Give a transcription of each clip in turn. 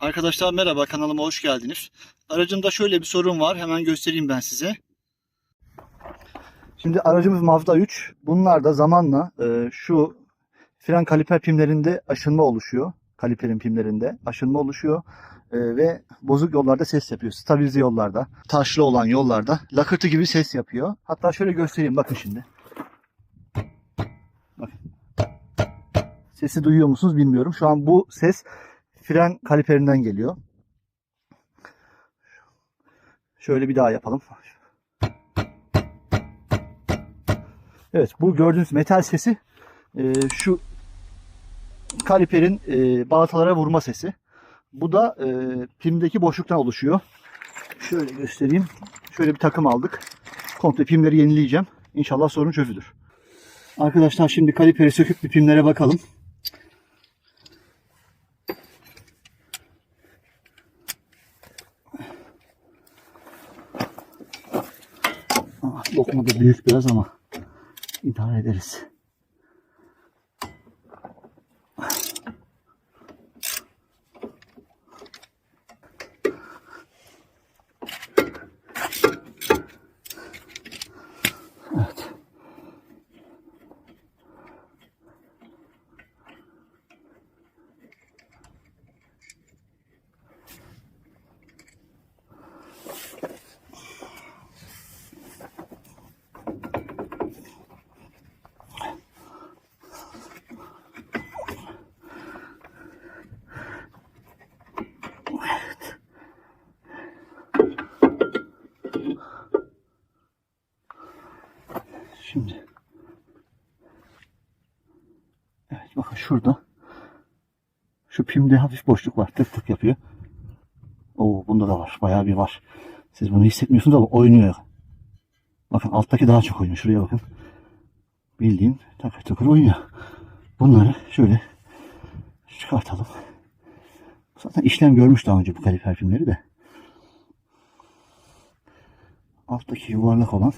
Arkadaşlar merhaba, kanalıma hoş geldiniz. Aracımda şöyle bir sorun var. Hemen göstereyim ben size. Şimdi aracımız Mazda 3. Bunlar da zamanla şu fren kaliper pimlerinde aşınma oluşuyor. Kaliperin pimlerinde aşınma oluşuyor. Ve bozuk yollarda ses yapıyor. Stabilize yollarda, taşlı olan yollarda lakırtı gibi ses yapıyor. Hatta şöyle göstereyim, bakın şimdi. Bakın. Sesi duyuyor musunuz bilmiyorum. Şu an bu ses fren kaliperinden geliyor. Şöyle bir daha yapalım. Evet, bu gördüğünüz metal sesi şu kaliperin balatalara vurma sesi. Bu da pimdeki boşluktan oluşuyor. Şöyle göstereyim. Şöyle bir takım aldık. Komple pimleri yenileyeceğim. İnşallah sorun çözülür. Arkadaşlar şimdi kaliperi söküp bir pimlere bakalım. Lokma da büyük biraz ama idare ederiz. Evet. Şimdi evet, bakın şurada şu pimde hafif boşluk var. Tık tık yapıyor. Oo, bunda da var. Bayağı bir var. Siz bunu hissetmiyorsunuz ama oynuyor. Bakın alttaki daha çok oynuyor. Şuraya bakın. Bildiğin takır takır oynuyor. Bunları şöyle çıkartalım. Zaten işlem görmüş daha önce bu kaliper filmleri de. Alttaki yuvarlak olan,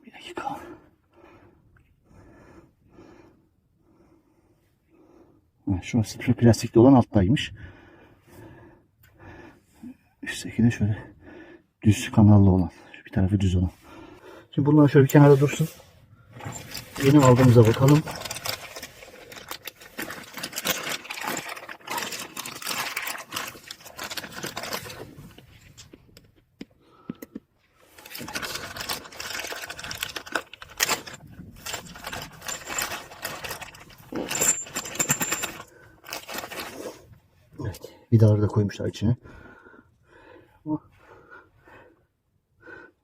bir dakika. Şurası plastikli olan alttaymış. Üstteki de şöyle düz kanallı olan. Bir tarafı düz olan. Şimdi bunlar şöyle bir kenara dursun. Yeni aldığımıza bakalım. Evet, vidaları da koymuşlar içine.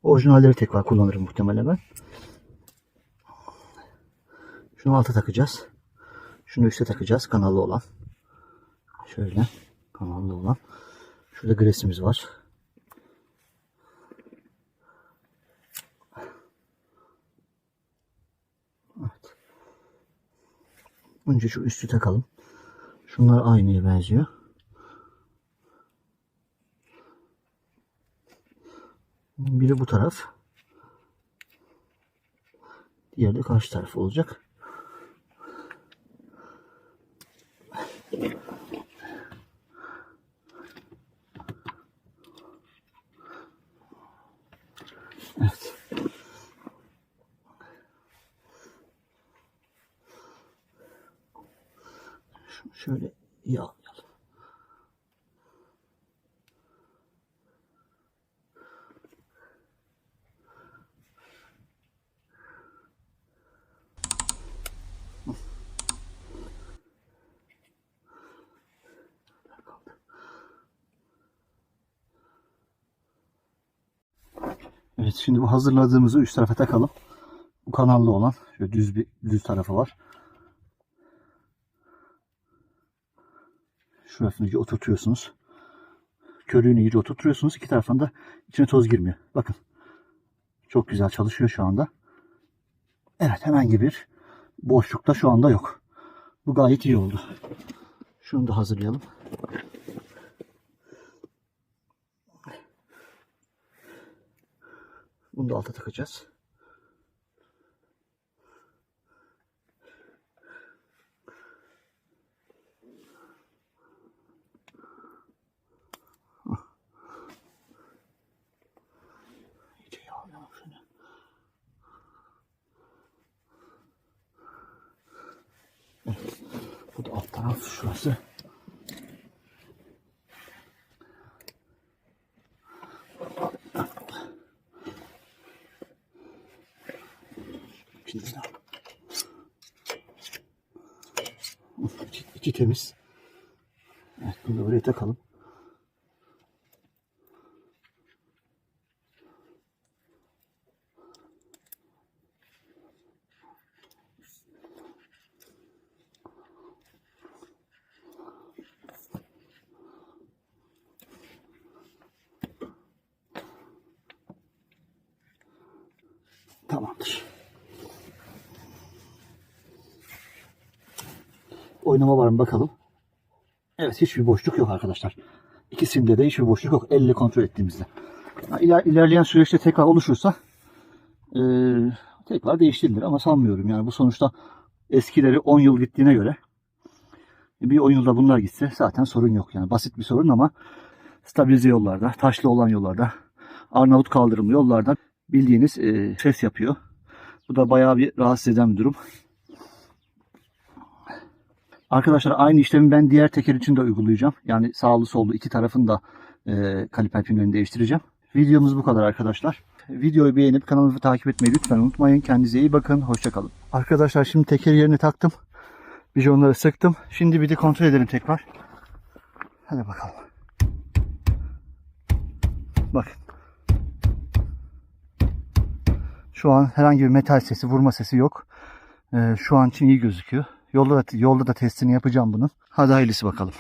Orijinalleri tekrar kullanırım muhtemelen ben. Şunu alta takacağız. Şunu üste takacağız, kanallı olan. Şöyle kanallı olan. Şurada gresimiz var. Evet. Önce şu üstü takalım. Şunlar aynıya benziyor. Biri bu taraf. Diğeri de karşı taraf olacak. Evet. Şunu şöyle yağlayalım. Evet, şimdi bu hazırladığımızı üst tarafa takalım. Bu kanallı olan şöyle düz tarafı var. Şurasını iyice oturtuyorsunuz. Körüğünü iyice oturtuyorsunuz. İki taraftan da içine toz girmiyor. Bakın. Çok güzel çalışıyor şu anda. Evet, herhangi bir boşlukta şu anda yok. Bu gayet iyi oldu. Şunu da hazırlayalım. Bunu da alta takacağız. Taraf şurası. İçi temiz. Evet, bunu da buraya takalım. Tamamdır. Oynama var mı bakalım. Evet, hiçbir boşluk yok arkadaşlar. İkisinde de hiçbir boşluk yok. Elle kontrol ettiğimizde. İlerleyen süreçte tekrar oluşursa tekrar değiştirilir ama sanmıyorum. Yani bu sonuçta eskileri 10 yıl gittiğine göre bir 10 yılda bunlar gitse zaten sorun yok. Yani basit bir sorun ama stabilize yollarda, taşlı olan yollarda, Arnavut kaldırımlı yollarda bildiğiniz ses yapıyor. Bu da bayağı bir rahatsız eden bir durum. Arkadaşlar aynı işlemi ben diğer teker için de uygulayacağım. Yani sağlı sollu iki tarafın da kaliper pimlerini değiştireceğim. Videomuz bu kadar arkadaşlar. Videoyu beğenip kanalımızı takip etmeyi lütfen unutmayın. Kendinize iyi bakın. Hoşçakalın. Arkadaşlar şimdi tekeri yerine taktım. Bijonları sıktım. Şimdi bir de kontrol edelim tekrar. Hadi bakalım. Bakın. Şu an herhangi bir metal sesi, vurma sesi yok. Şu an için iyi gözüküyor. Yolda da testini yapacağım bunun. Hadi hayırlısı bakalım.